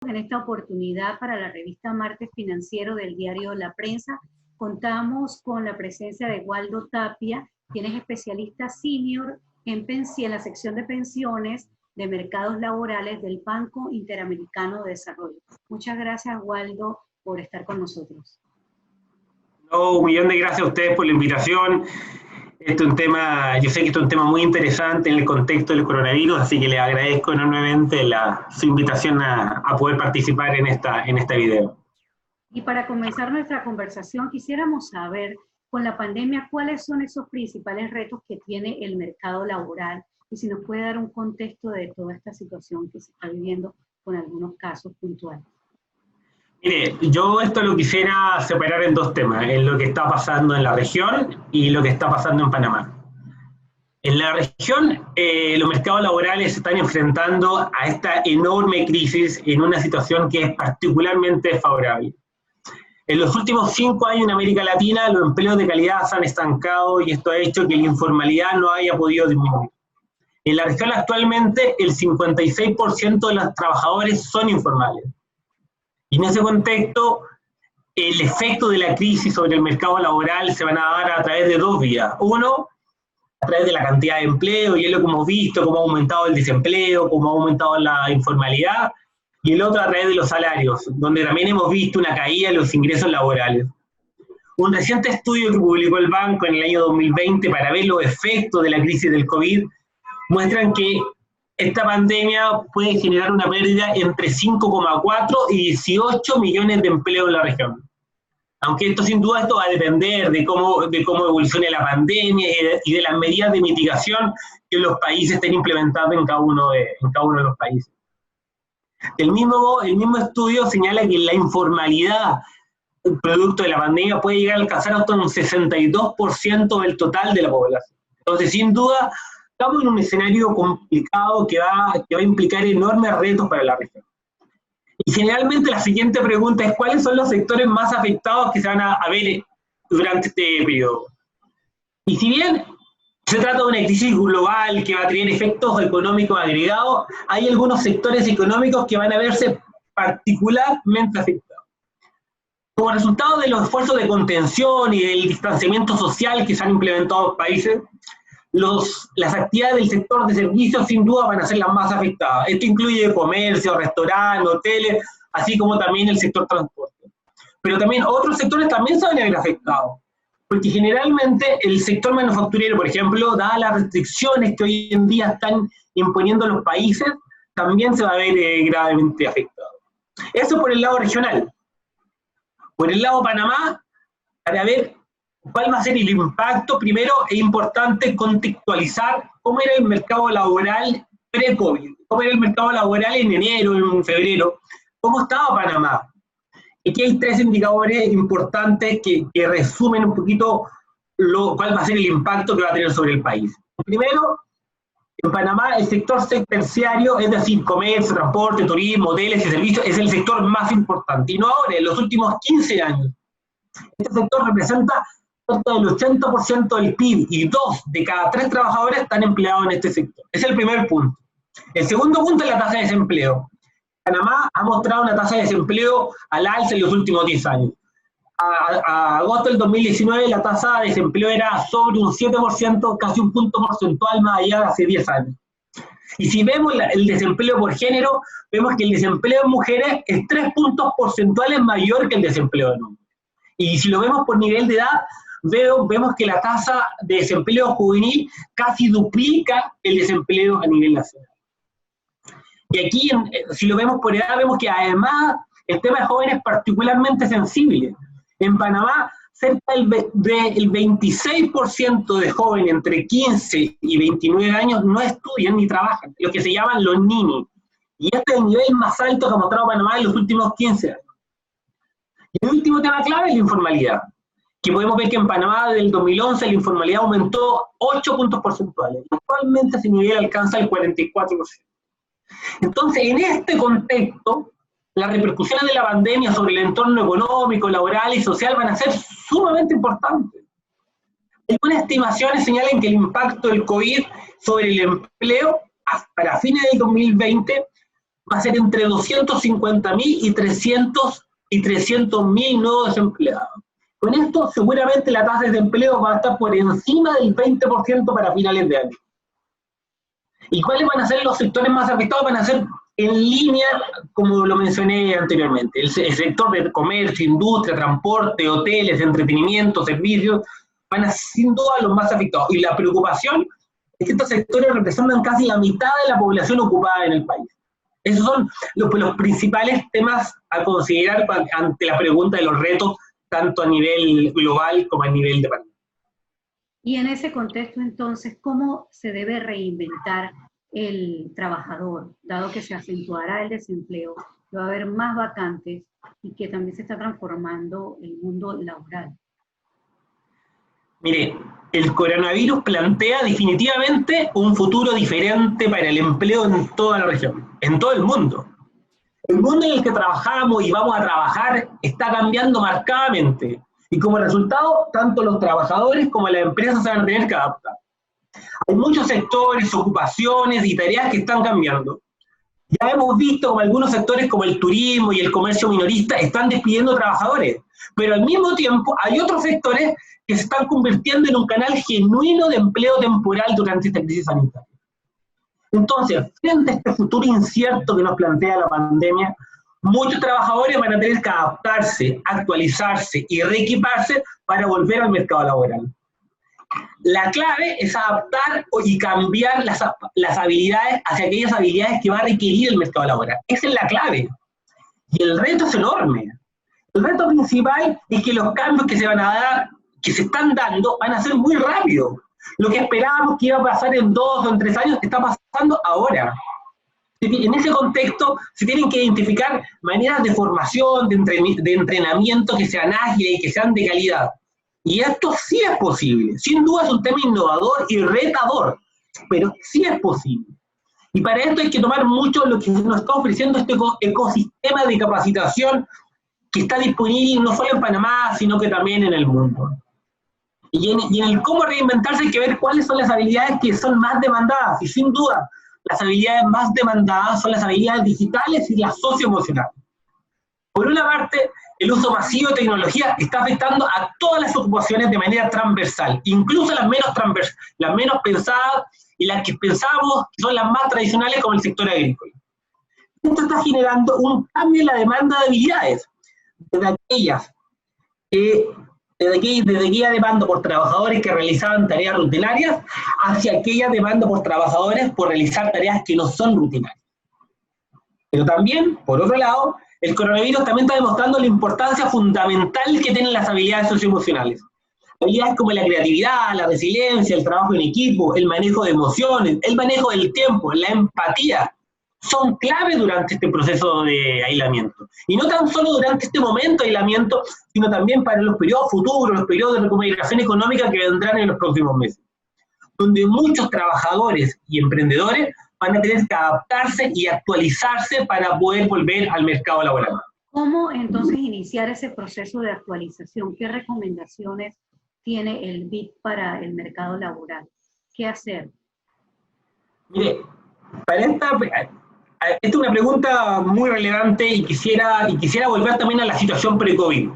En esta oportunidad para la revista Martes Financiero del diario La Prensa, contamos con la presencia de Waldo Tapia, quien es especialista senior en la sección de pensiones de mercados laborales del Banco Interamericano de Desarrollo. Muchas gracias, Waldo, por estar con nosotros. No, un millón de gracias a ustedes por la invitación. Este es un tema, yo sé que esto es un tema muy interesante en el contexto del coronavirus, así que les agradezco enormemente su invitación a poder participar en este video. Y para comenzar nuestra conversación, quisiéramos saber, con la pandemia, ¿cuáles son esos principales retos que tiene el mercado laboral? Y si nos puede dar un contexto de toda esta situación que se está viviendo con algunos casos puntuales. Mire, yo esto lo quisiera separar en dos temas, en lo que está pasando en la región y lo que está pasando en Panamá. En la región, los mercados laborales se están enfrentando a esta enorme crisis en una situación que es particularmente desfavorable. En los últimos 5 años en América Latina, los empleos de calidad se han estancado y esto ha hecho que la informalidad no haya podido disminuir. En la región actualmente, el 56% de los trabajadores son informales. Y en ese contexto, el efecto de la crisis sobre el mercado laboral se van a dar a través de dos vías. Uno, a través de la cantidad de empleo, y es lo que hemos visto, cómo ha aumentado el desempleo, cómo ha aumentado la informalidad, y el otro a través de los salarios, donde también hemos visto una caída en los ingresos laborales. Un reciente estudio que publicó el banco en el año 2020 para ver los efectos de la crisis del COVID muestran que esta pandemia puede generar una pérdida entre 5,4 y 18 millones de empleos en la región. Aunque esto sin duda va a depender de cómo evolucione la pandemia y de las medidas de mitigación que los países estén implementando en cada uno de los países. El mismo estudio señala que la informalidad producto de la pandemia puede llegar a alcanzar hasta un 62% del total de la población. Entonces, sin duda, estamos en un escenario complicado que va a implicar enormes retos para la región. Y generalmente la siguiente pregunta es: ¿cuáles son los sectores más afectados que se van a ver durante este periodo? Y si bien se trata de una crisis global que va a tener efectos económicos agregados, hay algunos sectores económicos que van a verse particularmente afectados. Como resultado de los esfuerzos de contención y del distanciamiento social que se han implementado en los países, las actividades del sector de servicios sin duda van a ser las más afectadas. Esto incluye comercio, restaurantes, hoteles, así como también el sector transporte. Pero también otros sectores también se van a ver afectados, porque generalmente el sector manufacturero, por ejemplo, dadas las restricciones que hoy en día están imponiendo los países, también se va a ver gravemente afectado. Eso por el lado regional. Por el lado Panamá, para ver ¿cuál va a ser el impacto? Primero es importante contextualizar cómo era el mercado laboral pre-COVID, cómo era el mercado laboral en enero, en febrero, cómo estaba Panamá. Aquí hay 3 indicadores importantes que resumen un poquito cuál va a ser el impacto que va a tener sobre el país. Primero, en Panamá el sector terciario, es decir, comercio, transporte, turismo, hoteles y servicios, es el sector más importante. Y no ahora, en los últimos 15 años. Este sector representa cerca del 80% del PIB y 2 de cada 3 trabajadores están empleados en este sector. Es el primer punto. El segundo punto es la tasa de desempleo. Panamá ha mostrado una tasa de desempleo al alza en los últimos 10 años. A agosto del 2019 la tasa de desempleo era sobre un 7%, casi un punto porcentual más allá de hace 10 años. Y si vemos el desempleo por género, vemos que el desempleo en mujeres es 3 puntos porcentuales mayor que el desempleo en hombres. Y si lo vemos por nivel de edad, vemos que la tasa de desempleo juvenil casi duplica el desempleo a nivel nacional. Y aquí, si lo vemos por edad, vemos que además el tema de jóvenes es particularmente sensible. En Panamá, cerca del 26% de jóvenes entre 15 y 29 años no estudian ni trabajan, lo que se llaman los ninis. Y este es el nivel más alto que ha mostrado Panamá en los últimos 15 años. Y el último tema clave es la informalidad, que podemos ver que en Panamá del 2011 la informalidad aumentó 8 puntos porcentuales. Actualmente ese nivel alcanza el 44%. Entonces, en este contexto, las repercusiones de la pandemia sobre el entorno económico, laboral y social van a ser sumamente importantes. Algunas estimaciones señalan que el impacto del COVID sobre el empleo para fines del 2020 va a ser entre 250.000 y 300.000 nuevos desempleados. Con esto, seguramente la tasa de desempleo va a estar por encima del 20% para finales de año. ¿Y cuáles van a ser los sectores más afectados? Van a ser en línea, como lo mencioné anteriormente, el sector de comercio, industria, transporte, hoteles, entretenimiento, servicios, van a ser sin duda los más afectados. Y la preocupación es que estos sectores representan casi la mitad de la población ocupada en el país. Esos son los principales temas a considerar ante la pregunta de los retos, tanto a nivel global como a nivel de país. Y en ese contexto, entonces, ¿cómo se debe reinventar el trabajador, dado que se acentuará el desempleo, que va a haber más vacantes y que también se está transformando el mundo laboral? Mire, el coronavirus plantea definitivamente un futuro diferente para el empleo en toda la región, en todo el mundo. El mundo en el que trabajamos y vamos a trabajar está cambiando marcadamente. Y como resultado, tanto los trabajadores como las empresas se van a tener que adaptar. Hay muchos sectores, ocupaciones y tareas que están cambiando. Ya hemos visto como algunos sectores como el turismo y el comercio minorista están despidiendo trabajadores, pero al mismo tiempo hay otros sectores que se están convirtiendo en un canal genuino de empleo temporal durante esta crisis sanitaria. Entonces, frente a este futuro incierto que nos plantea la pandemia, muchos trabajadores van a tener que adaptarse, actualizarse y reequiparse para volver al mercado laboral. La clave es adaptar y cambiar las habilidades hacia aquellas habilidades que va a requerir el mercado laboral. Esa es la clave. Y el reto es enorme. El reto principal es que los cambios que se van a dar, que se están dando, van a ser muy rápidos. Lo que esperábamos que iba a pasar en 2 o en 3 años está pasando ahora. En ese contexto se tienen que identificar maneras de formación, de entrenamiento que sean ágiles y que sean de calidad. Y esto sí es posible. Sin duda es un tema innovador y retador, pero sí es posible. Y para esto hay que tomar mucho lo que nos está ofreciendo este ecosistema de capacitación que está disponible no solo en Panamá, sino que también en el mundo. Y en el cómo reinventarse hay que ver cuáles son las habilidades que son más demandadas. Y sin duda, las habilidades más demandadas son las habilidades digitales y las socioemocionales. Por una parte, el uso masivo de tecnología está afectando a todas las ocupaciones de manera transversal, incluso las menos pensadas y las que pensamos que son las más tradicionales, como el sector agrícola. Esto está generando un cambio en la demanda de habilidades, desde aquella demanda por trabajadores que realizaban tareas rutinarias hacia aquella demanda por trabajadores por realizar tareas que no son rutinarias. Pero también, por otro lado, el coronavirus también está demostrando la importancia fundamental que tienen las habilidades socioemocionales. Habilidades como la creatividad, la resiliencia, el trabajo en equipo, el manejo de emociones, el manejo del tiempo, la empatía, son clave durante este proceso de aislamiento. Y no tan solo durante este momento de aislamiento, sino también para los periodos futuros, los periodos de recuperación económica que vendrán en los próximos meses, donde muchos trabajadores y emprendedores van a tener que adaptarse y actualizarse para poder volver al mercado laboral. ¿Cómo entonces iniciar ese proceso de actualización? ¿Qué recomendaciones tiene el BID para el mercado laboral? ¿Qué hacer? Mire, esta es una pregunta muy relevante y quisiera volver también a la situación pre-COVID.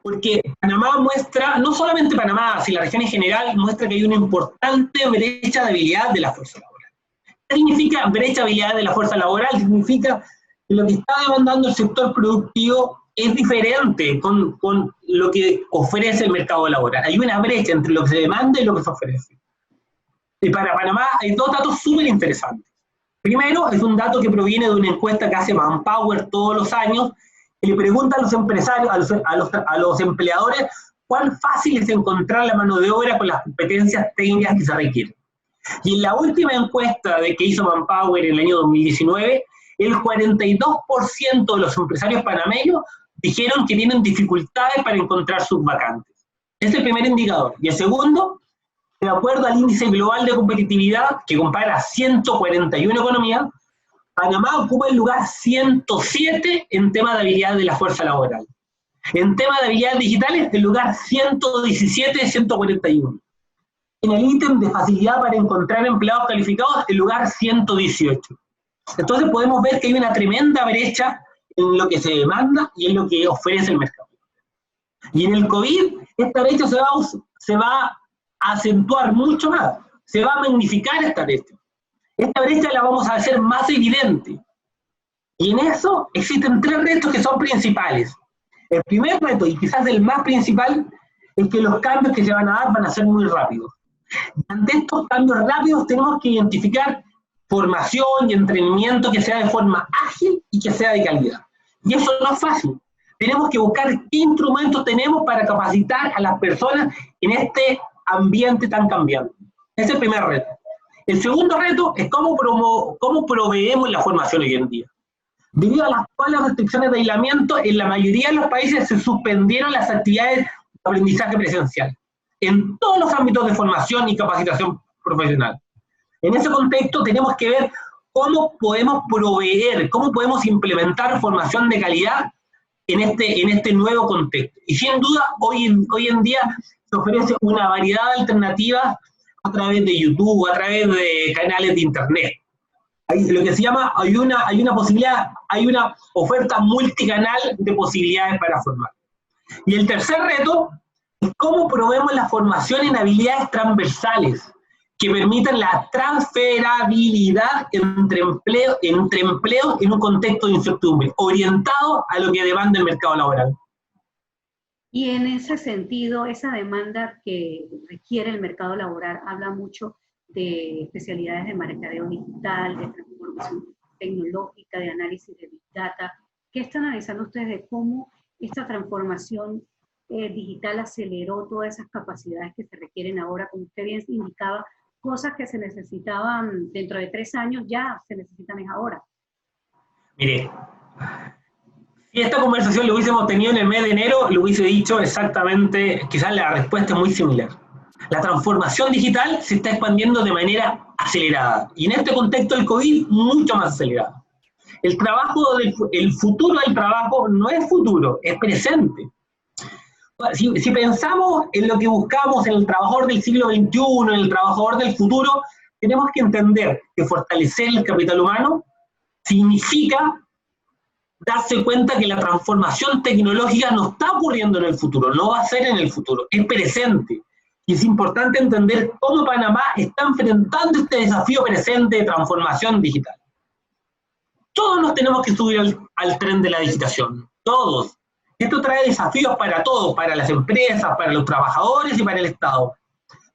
Porque Panamá muestra, no solamente Panamá, sino la región en general, muestra que hay una importante brecha de habilidad de la fuerza laboral. ¿Qué significa brecha de habilidad de la fuerza laboral? Significa que lo que está demandando el sector productivo es diferente con lo que ofrece el mercado laboral. Hay una brecha entre lo que se demanda y lo que se ofrece. Y para Panamá hay 2 datos súper interesantes. Primero, es un dato que proviene de una encuesta que hace Manpower todos los años, y le pregunta a los empresarios, a los empleadores, cuán fácil es encontrar la mano de obra con las competencias técnicas que se requieren. Y en la última encuesta que hizo Manpower en el año 2019, el 42% de los empresarios panameños dijeron que tienen dificultades para encontrar sus vacantes. Ese es el primer indicador. Y el segundo, de acuerdo al índice global de competitividad, que compara 141 economías, Panamá ocupa el lugar 107 en tema de habilidades de la fuerza laboral. En tema de habilidades digitales, el lugar 117 de 141. En el ítem de facilidad para encontrar empleados calificados, el lugar 118. Entonces podemos ver que hay una tremenda brecha en lo que se demanda y en lo que ofrece el mercado. Y en el COVID, esta brecha se va a acentuar mucho más, se va a magnificar esta brecha. Esta brecha la vamos a hacer más evidente. Y en eso existen 3 retos que son principales. El primer reto, y quizás el más principal, es que los cambios que se van a dar van a ser muy rápidos. Ante estos cambios rápidos tenemos que identificar formación y entrenamiento que sea de forma ágil y que sea de calidad. Y eso no es fácil. Tenemos que buscar qué instrumentos tenemos para capacitar a las personas en este ambiente tan cambiante. Ese es el primer reto. El segundo reto es cómo proveemos la formación hoy en día. Debido a las actuales restricciones de aislamiento, en la mayoría de los países se suspendieron las actividades de aprendizaje presencial, en todos los ámbitos de formación y capacitación profesional. En ese contexto tenemos que ver cómo podemos proveer, cómo podemos implementar formación de calidad en este nuevo contexto. Y sin duda, hoy en día se ofrece una variedad de alternativas a través de YouTube, a través de canales de Internet. Lo que se llama, hay una posibilidad, hay una oferta multicanal de posibilidades para formar. Y el tercer reto es cómo proveemos la formación en habilidades transversales que permitan la transferabilidad entre empleos en un contexto de incertidumbre, orientado a lo que demanda el mercado laboral. Y en ese sentido, esa demanda que requiere el mercado laboral habla mucho de especialidades de mercadeo digital, de transformación tecnológica, de análisis de Big Data. ¿Qué están analizando ustedes de cómo esta transformación digital aceleró todas esas capacidades que se requieren ahora? Como usted bien indicaba, cosas que se necesitaban dentro de 3 años ya se necesitan ahora. Mire, si esta conversación lo hubiésemos tenido en el mes de enero, lo hubiese dicho exactamente, quizás la respuesta es muy similar. La transformación digital se está expandiendo de manera acelerada, y en este contexto del COVID, mucho más acelerada. El futuro del trabajo no es futuro, es presente. Si pensamos en lo que buscamos en el trabajador del siglo XXI, en el trabajador del futuro, tenemos que entender que fortalecer el capital humano significa darse cuenta que la transformación tecnológica no está ocurriendo en el futuro, no va a ser en el futuro, es presente. Y es importante entender cómo Panamá está enfrentando este desafío presente de transformación digital. Todos nos tenemos que subir al tren de la digitación, todos. Esto trae desafíos para todos, para las empresas, para los trabajadores y para el Estado.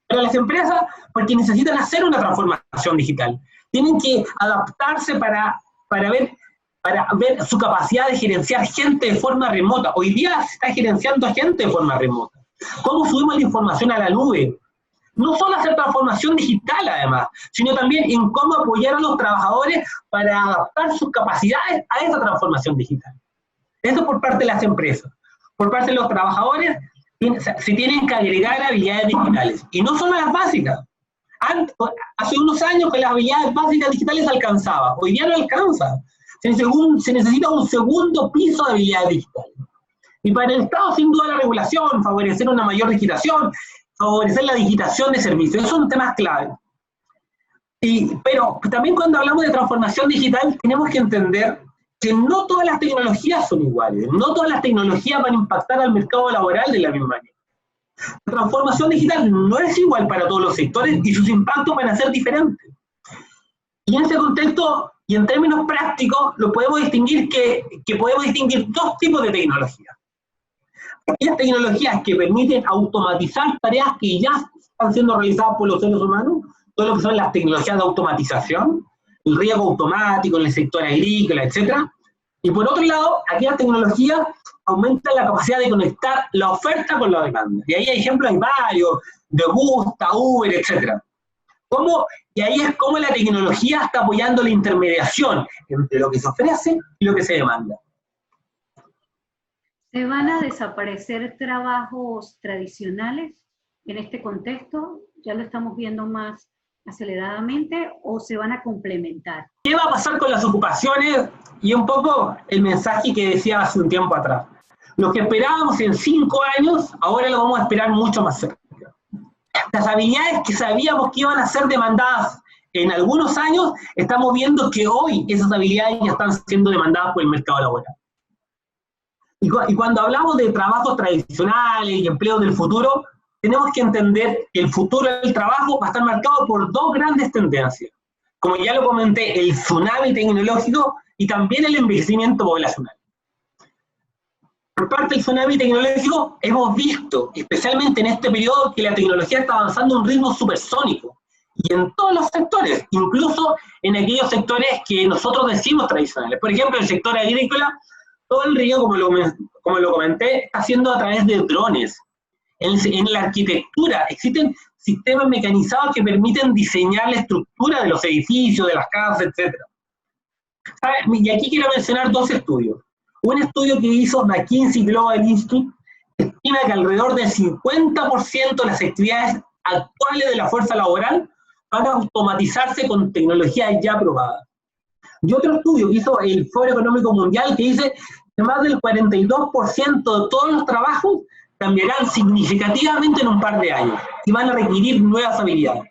Para las empresas, porque necesitan hacer una transformación digital. Tienen que adaptarse para ver su capacidad de gerenciar gente de forma remota. Hoy día se está gerenciando a gente de forma remota. ¿Cómo subimos la información a la nube? No solo hacer transformación digital, además, sino también en cómo apoyar a los trabajadores para adaptar sus capacidades a esa transformación digital. Eso por parte de las empresas. Por parte de los trabajadores, se tienen que agregar habilidades digitales. Y no solo las básicas. Hace unos años que las habilidades básicas digitales alcanzaba. Hoy día no alcanza. Se necesita un segundo piso de habilidades digitales. Y para el Estado, sin duda, la regulación, favorecer una mayor digitación, favorecer la digitación de servicios. Esos son temas clave. Pero también cuando hablamos de transformación digital, tenemos que entender que no todas las tecnologías son iguales, no todas las tecnologías van a impactar al mercado laboral de la misma manera. La transformación digital no es igual para todos los sectores y sus impactos van a ser diferentes. Y en ese contexto, y en términos prácticos, podemos distinguir 2 tipos de tecnologías. Aquellas tecnologías que permiten automatizar tareas que ya están siendo realizadas por los seres humanos, todo lo que son las tecnologías de automatización, el riego automático en el sector agrícola, etc. Y por otro lado, aquellas tecnologías aumentan la capacidad de conectar la oferta con la demanda. Y ahí hay ejemplos, hay varios, de Gusta, Uber, etc. Y ahí es cómo la tecnología está apoyando la intermediación entre lo que se ofrece y lo que se demanda. ¿Se van a desaparecer trabajos tradicionales en este contexto? ¿Ya lo estamos viendo más aceleradamente o se van a complementar? ¿Qué va a pasar con las ocupaciones? Y un poco el mensaje que decía hace un tiempo atrás. Lo que esperábamos en 5 años, ahora lo vamos a esperar mucho más cerca. Las habilidades que sabíamos que iban a ser demandadas en algunos años estamos viendo que hoy esas habilidades ya están siendo demandadas por el mercado laboral. Y cuando hablamos de trabajos tradicionales y empleos del futuro, tenemos que entender que el futuro del trabajo va a estar marcado por dos grandes tendencias. Como ya lo comenté, el tsunami tecnológico y también el envejecimiento poblacional. Por parte del tsunami tecnológico, hemos visto, especialmente en este periodo, que la tecnología está avanzando a un ritmo supersónico. Y en todos los sectores, incluso en aquellos sectores que nosotros decimos tradicionales. Por ejemplo, el sector agrícola, todo el río, como lo comenté, está haciendo a través de drones. En la arquitectura existen sistemas mecanizados que permiten diseñar la estructura de los edificios, de las casas, etc. Y aquí quiero mencionar dos estudios. Un estudio que hizo McKinsey Global Institute estima que alrededor del 50% de las actividades actuales de la fuerza laboral van a automatizarse con tecnologías ya probadas. Y otro estudio que hizo el Foro Económico Mundial que dice que más del 42% de todos los trabajos cambiarán significativamente en un par de años y van a requerir nuevas habilidades.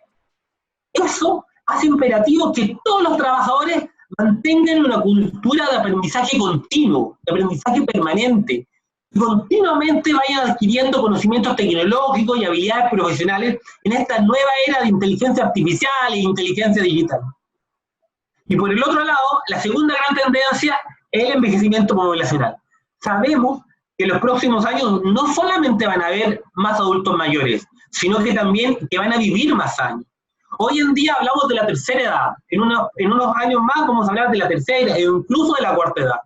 Eso hace imperativo que todos los trabajadores mantengan una cultura de aprendizaje continuo, de aprendizaje permanente, y continuamente vayan adquiriendo conocimientos tecnológicos y habilidades profesionales en esta nueva era de inteligencia artificial e inteligencia digital. Y por el otro lado, la segunda gran tendencia es el envejecimiento poblacional. Sabemos que en los próximos años no solamente van a haber más adultos mayores, sino que también que van a vivir más años. Hoy en día hablamos de la tercera edad, en unos años más vamos a hablar de la tercera e incluso de la cuarta edad.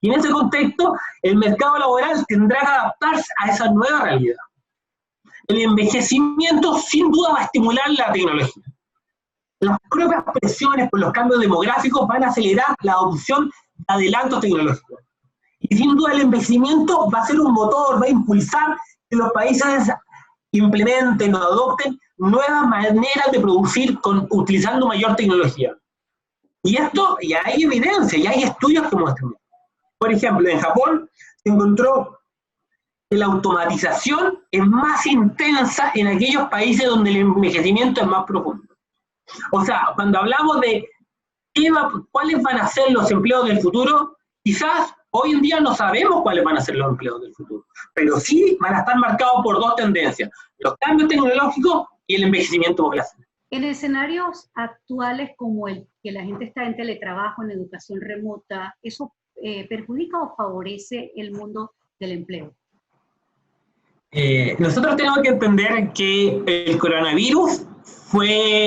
Y en ese contexto, el mercado laboral tendrá que adaptarse a esa nueva realidad. El envejecimiento sin duda va a estimular la tecnología. Las propias presiones por los cambios demográficos van a acelerar la adopción de adelantos tecnológicos. Y sin duda el envejecimiento va a ser un motor, va a impulsar que los países implementen o adopten nuevas maneras de producir utilizando mayor tecnología. Y esto ya hay evidencia, ya hay estudios que muestran. Por ejemplo, en Japón se encontró que la automatización es más intensa en aquellos países donde el envejecimiento es más profundo. O sea, cuando hablamos de cuáles van a ser los empleos del futuro, quizás hoy en día no sabemos cuáles van a ser los empleos del futuro, pero sí van a estar marcados por dos tendencias, los cambios tecnológicos y el envejecimiento poblacional. En escenarios actuales como el que la gente está en teletrabajo, en educación remota, ¿eso perjudica o favorece el mundo del empleo? Nosotros tenemos que entender que el coronavirus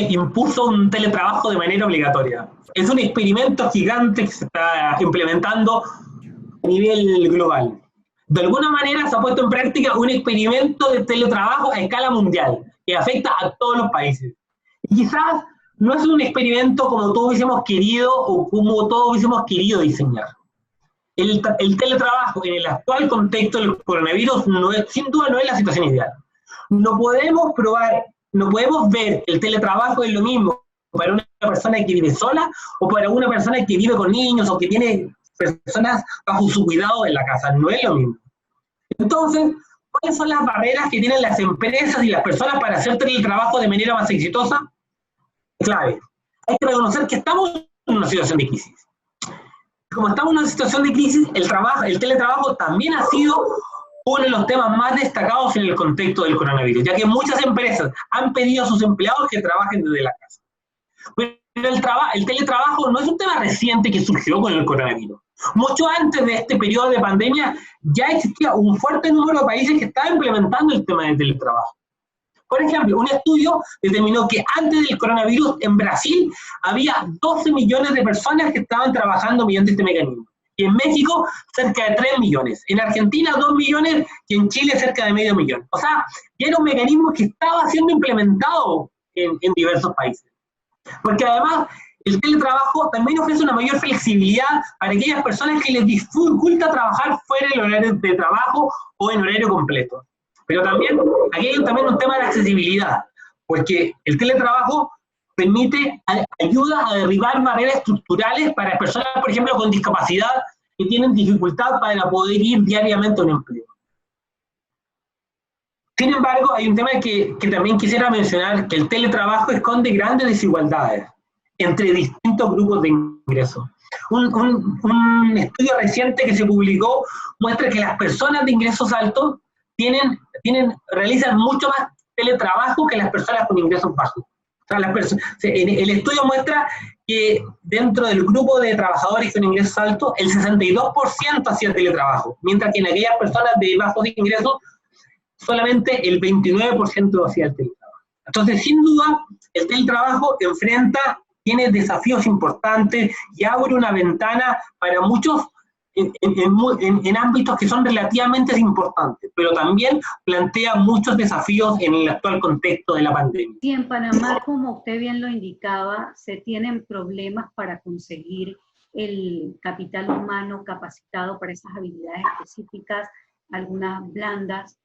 impuso un teletrabajo de manera obligatoria. Es un experimento gigante que se está implementando a nivel global. De alguna manera se ha puesto en práctica un experimento de teletrabajo a escala mundial, que afecta a todos los países. Y quizás no es un experimento como todos hubiésemos querido o como todos hubiésemos querido diseñar. El teletrabajo en el actual contexto del coronavirus sin duda no es la situación ideal. No podemos ver que el teletrabajo es lo mismo para una persona que vive sola o para una persona que vive con niños o que tiene personas bajo su cuidado en la casa. No es lo mismo. Entonces, ¿cuáles son las barreras que tienen las empresas y las personas para hacer teletrabajo de manera más exitosa? Clave. Hay que reconocer que estamos en una situación de crisis. Como estamos en una situación de crisis, el teletrabajo también ha sido uno de los temas más destacados en el contexto del coronavirus, ya que muchas empresas han pedido a sus empleados que trabajen desde la casa. Pero el teletrabajo no es un tema reciente que surgió con el coronavirus. Mucho antes de este periodo de pandemia ya existía un fuerte número de países que estaban implementando el tema del teletrabajo. Por ejemplo, un estudio determinó que antes del coronavirus en Brasil había 12 millones de personas que estaban trabajando mediante este mecanismo. Y en México, cerca de 3 millones. En Argentina, 2 millones y en Chile, cerca de medio millón. O sea, ya era un mecanismo que estaba siendo implementado en diversos países. Porque además, el teletrabajo también ofrece una mayor flexibilidad para aquellas personas que les dificulta trabajar fuera del horario de trabajo o en horario completo. Pero también, aquí hay también un tema de accesibilidad, porque el teletrabajo ayuda a derribar barreras estructurales para personas, por ejemplo, con discapacidad que tienen dificultad para poder ir diariamente a un empleo. Sin embargo, hay un tema que también quisiera mencionar, que el teletrabajo esconde grandes desigualdades. entre distintos grupos de ingresos. Un estudio reciente que se publicó muestra que las personas de ingresos altos realizan mucho más teletrabajo que las personas con ingresos bajos. O sea, el estudio muestra que dentro del grupo de trabajadores con ingresos altos, el 62% hacía teletrabajo, mientras que en aquellas personas de bajos ingresos, solamente el 29% hacía el teletrabajo. Entonces, sin duda, el teletrabajo tiene desafíos importantes y abre una ventana para muchos en ámbitos que son relativamente importantes, pero también plantea muchos desafíos en el actual contexto de la pandemia. Sí, en Panamá, como usted bien lo indicaba, se tienen problemas para conseguir el capital humano capacitado para esas habilidades específicas, algunas blandas.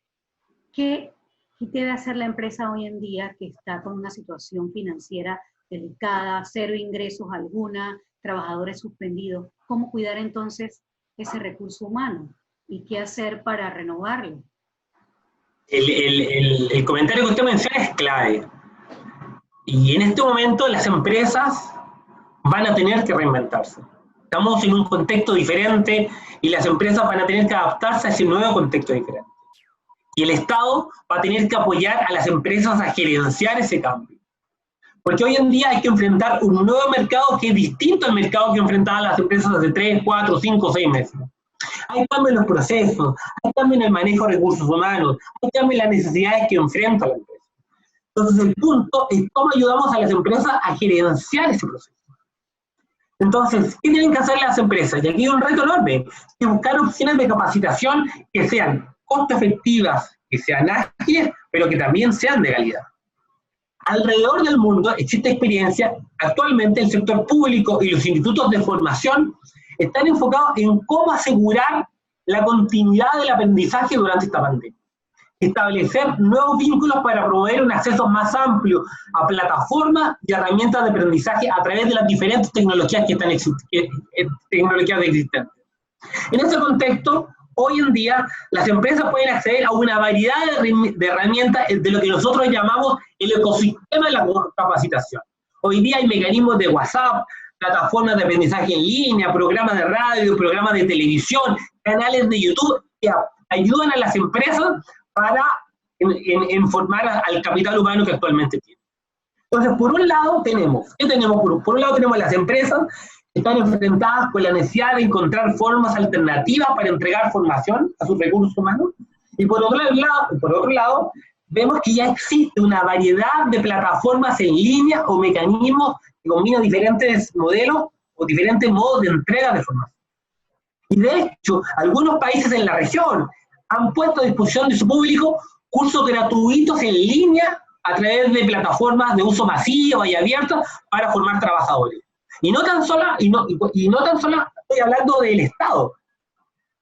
¿Qué debe hacer la empresa hoy en día que está con una situación financiera delicada, cero ingresos alguna, trabajadores suspendidos? ¿Cómo cuidar entonces ese recurso humano y qué hacer para renovarlo? El comentario que usted menciona es clave. Y en este momento las empresas van a tener que reinventarse. Estamos en un contexto diferente y las empresas van a tener que adaptarse a ese nuevo contexto diferente. Y el Estado va a tener que apoyar a las empresas a gerenciar ese cambio. Porque hoy en día hay que enfrentar un nuevo mercado que es distinto al mercado que enfrentaban las empresas hace 3, 4, 5, 6 meses. Hay cambio en los procesos, hay cambio en el manejo de recursos humanos, hay cambio en las necesidades que enfrenta la empresa. Entonces el punto es cómo ayudamos a las empresas a gerenciar ese proceso. Entonces, ¿qué tienen que hacer las empresas? Y aquí hay un reto enorme, que buscar opciones de capacitación que sean costo efectivas, que sean ágiles, pero que también sean de calidad. Alrededor del mundo existe experiencia. Actualmente el sector público y los institutos de formación están enfocados en cómo asegurar la continuidad del aprendizaje durante esta pandemia. Establecer nuevos vínculos para promover un acceso más amplio a plataformas y herramientas de aprendizaje a través de las diferentes tecnologías tecnologías existentes. En ese contexto, hoy en día, las empresas pueden acceder a una variedad de herramientas de lo que nosotros llamamos el ecosistema de la capacitación. Hoy día hay mecanismos de WhatsApp, plataformas de aprendizaje en línea, programas de radio, programas de televisión, canales de YouTube que ayudan a las empresas para formar al capital humano que actualmente tienen. Entonces, por un lado tenemos, ¿qué tenemos? Por un lado tenemos las empresas que están enfrentadas con la necesidad de encontrar formas alternativas para entregar formación a sus recursos humanos, y por otro lado, vemos que ya existe una variedad de plataformas en línea o mecanismos que combinan diferentes modelos o diferentes modos de entrega de formación. Y de hecho, algunos países en la región han puesto a disposición de su público cursos gratuitos en línea a través de plataformas de uso masivo y abierto para formar trabajadores. Y no tan solo estoy hablando del Estado,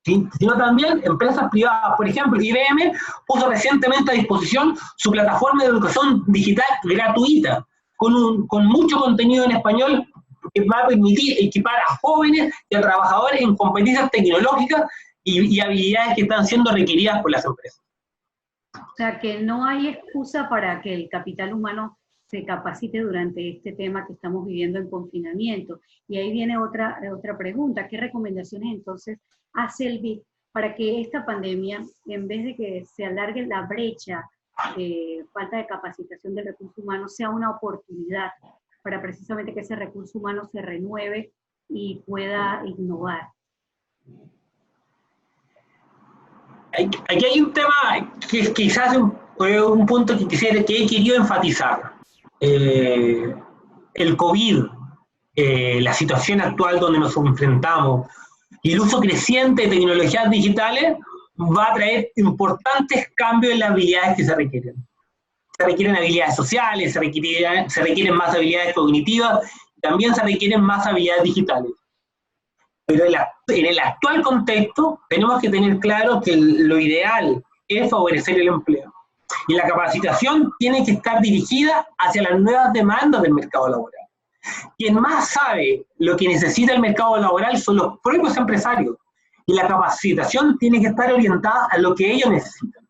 ¿sí? Sino también empresas privadas. Por ejemplo, IBM puso recientemente a disposición su plataforma de educación digital gratuita, con mucho contenido en español que va a permitir equipar a jóvenes y a trabajadores en competencias tecnológicas y habilidades que están siendo requeridas por las empresas. O sea, que no hay excusa para que el capital humano se capacite durante este tema que estamos viviendo en confinamiento. Y ahí viene otra pregunta. ¿Qué recomendaciones entonces hace el BID para que esta pandemia, en vez de que se alargue la brecha de falta de capacitación del recurso humano, sea una oportunidad para precisamente que ese recurso humano se renueve y pueda innovar? Aquí hay un tema que es quizás un punto que he querido enfatizar. El COVID, la situación actual donde nos enfrentamos y el uso creciente de tecnologías digitales va a traer importantes cambios en las habilidades que se requieren. Se requieren habilidades sociales, se requieren más habilidades cognitivas, también se requieren más habilidades digitales. Pero en el actual contexto tenemos que tener claro que lo ideal es favorecer el empleo. Y la capacitación tiene que estar dirigida hacia las nuevas demandas del mercado laboral. Quien más sabe lo que necesita el mercado laboral son los propios empresarios. Y la capacitación tiene que estar orientada a lo que ellos necesitan.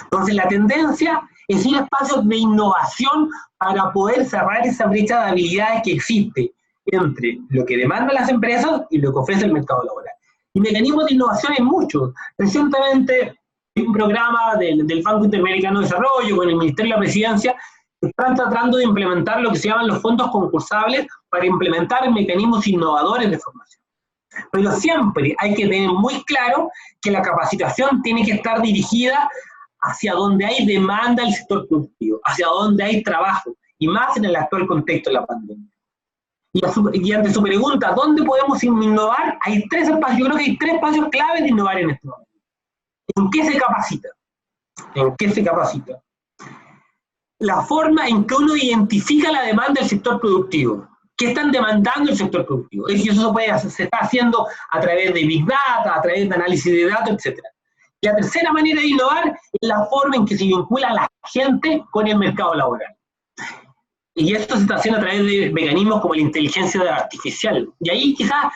Entonces la tendencia es decir, espacios de innovación para poder cerrar esa brecha de habilidades que existe entre lo que demandan las empresas y lo que ofrece el mercado laboral. Y mecanismos de innovación hay muchos. Recientemente hay un programa del Banco Interamericano de Desarrollo con el Ministerio de la Presidencia que están tratando de implementar lo que se llaman los fondos concursables para implementar mecanismos innovadores de formación. Pero siempre hay que tener muy claro que la capacitación tiene que estar dirigida hacia donde hay demanda del sector productivo, hacia donde hay trabajo, y más en el actual contexto de la pandemia. Y ante su pregunta, ¿dónde podemos innovar? Hay tres espacios, yo creo que hay tres espacios claves de innovar en este momento. ¿En qué se capacita? ¿En qué se capacita? La forma en que uno identifica la demanda del sector productivo. ¿Qué están demandando el sector productivo? Eso se está haciendo a través de Big Data, a través de análisis de datos, etc. Y la tercera manera de innovar es la forma en que se vincula a la gente con el mercado laboral. Y esto se está haciendo a través de mecanismos como la inteligencia artificial. Y ahí quizás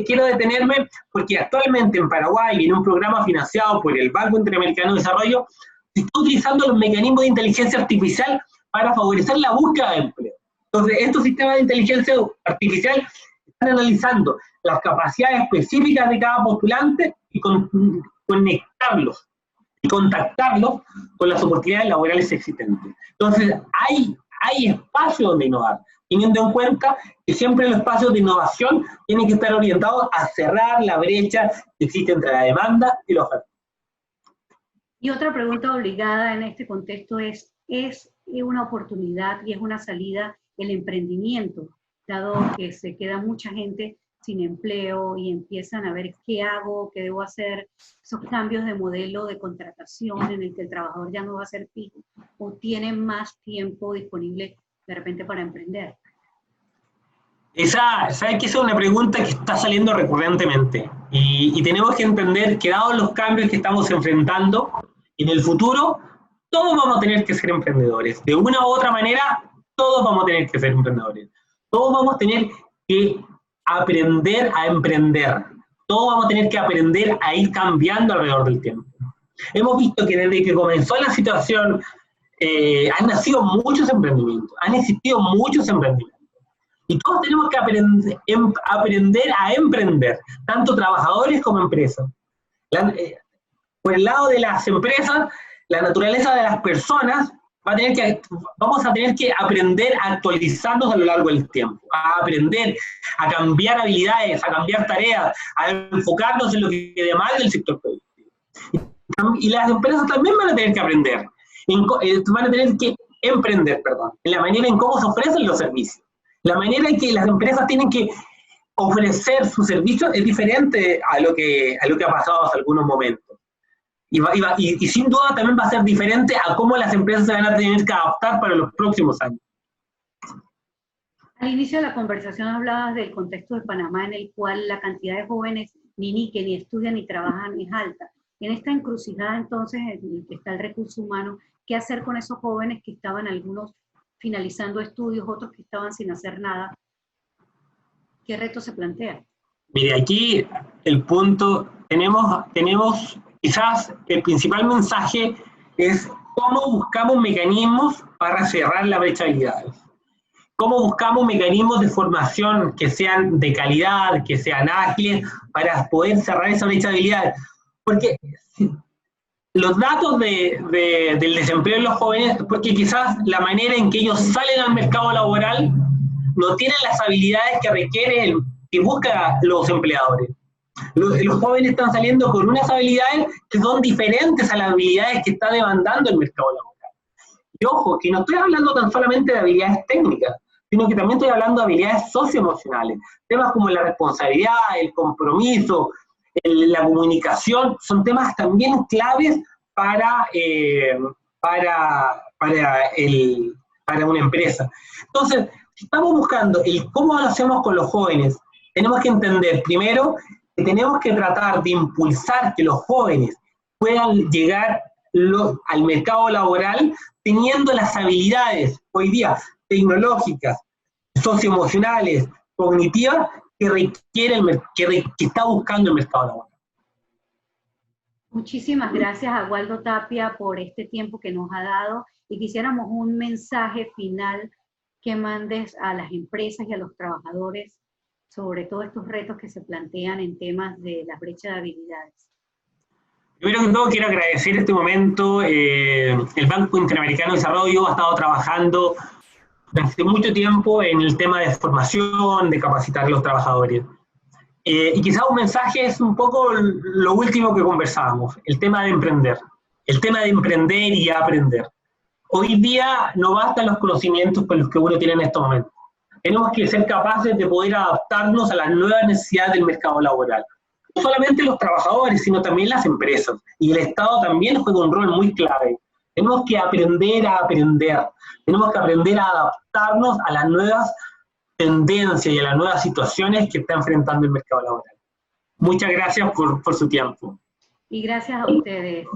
quiero detenerme porque actualmente en Paraguay, en un programa financiado por el Banco Interamericano de Desarrollo, se está utilizando los mecanismos de inteligencia artificial para favorecer la búsqueda de empleo. Entonces, estos sistemas de inteligencia artificial están analizando las capacidades específicas de cada postulante y conectarlos y contactarlos con las oportunidades laborales existentes. Entonces, hay espacio donde innovar, teniendo en cuenta que siempre los espacios de innovación tienen que estar orientados a cerrar la brecha que existe entre la demanda y la oferta. Y otra pregunta obligada en este contexto ¿es una oportunidad y es una salida el emprendimiento, dado que se queda mucha gente sin empleo y empiezan a ver qué hago, qué debo hacer, esos cambios de modelo de contratación en el que el trabajador ya no va a ser fijo o tiene más tiempo disponible de repente para emprender? ¿Sabes que esa es una pregunta que está saliendo recurrentemente? Y tenemos que entender que dados los cambios que estamos enfrentando, en el futuro todos vamos a tener que ser emprendedores. De una u otra manera, todos vamos a tener que ser emprendedores. Todos vamos a tener que aprender a emprender. Todos vamos a tener que aprender a ir cambiando alrededor del tiempo. Hemos visto que desde que comenzó la situación han nacido muchos emprendimientos, han existido muchos emprendimientos. Y todos tenemos que aprender a emprender, tanto trabajadores como empresas. Por el lado de las empresas, la naturaleza de las personas vamos a tener que aprender a actualizarnos a lo largo del tiempo, a aprender, a cambiar habilidades, a cambiar tareas, a enfocarnos en lo que demanda el sector productivo. Y las empresas también van a tener que aprender, van a tener que emprender, en la manera en cómo se ofrecen los servicios. La manera en que las empresas tienen que ofrecer sus servicios es diferente a lo que ha pasado hace algunos momentos. Y sin duda también va a ser diferente a cómo las empresas se van a tener que adaptar para los próximos años. Al inicio de la conversación hablabas del contexto de Panamá en el cual la cantidad de jóvenes que ni estudian ni trabajan es alta. En esta encrucijada entonces en el que está el recurso humano, ¿qué hacer con esos jóvenes que estaban algunos finalizando estudios, otros que estaban sin hacer nada? ¿Qué reto se plantea? Mire, aquí el punto, tenemos quizás el principal mensaje es cómo buscamos mecanismos para cerrar la brecha de habilidades. Cómo buscamos mecanismos de formación que sean de calidad, que sean ágiles, para poder cerrar esa brecha de habilidades. Porque los datos del desempleo de los jóvenes, porque quizás la manera en que ellos salen al mercado laboral no tienen las habilidades que requiere que buscan los empleadores. Los jóvenes están saliendo con unas habilidades que son diferentes a las habilidades que está demandando el mercado laboral. Y ojo, que no estoy hablando tan solamente de habilidades técnicas, sino que también estoy hablando de habilidades socioemocionales. Temas como la responsabilidad, el compromiso, la comunicación, son temas también claves para una empresa. Entonces, si estamos buscando cómo lo hacemos con los jóvenes, tenemos que entender primero que tenemos que tratar de impulsar que los jóvenes puedan llegar al mercado laboral teniendo las habilidades hoy día tecnológicas, socioemocionales, cognitivas que requiere que está buscando el mercado laboral. Muchísimas gracias a Waldo Tapia por este tiempo que nos ha dado y quisiéramos un mensaje final que mandes a las empresas y a los trabajadores sobre todos estos retos que se plantean en temas de la brecha de habilidades. Primero que todo quiero agradecer este momento. El Banco Interamericano de Desarrollo ha estado trabajando desde mucho tiempo en el tema de formación, de capacitar a los trabajadores. Y quizás un mensaje es un poco lo último que conversábamos, el tema de emprender y aprender. Hoy día no bastan los conocimientos con los que uno tiene en estos momentos. Tenemos que ser capaces de poder adaptarnos a las nuevas necesidades del mercado laboral. No solamente los trabajadores, sino también las empresas. Y el Estado también juega un rol muy clave. Tenemos que aprender a aprender. Tenemos que aprender a adaptarnos a las nuevas tendencias y a las nuevas situaciones que está enfrentando el mercado laboral. Muchas gracias por su tiempo. Y gracias a ustedes.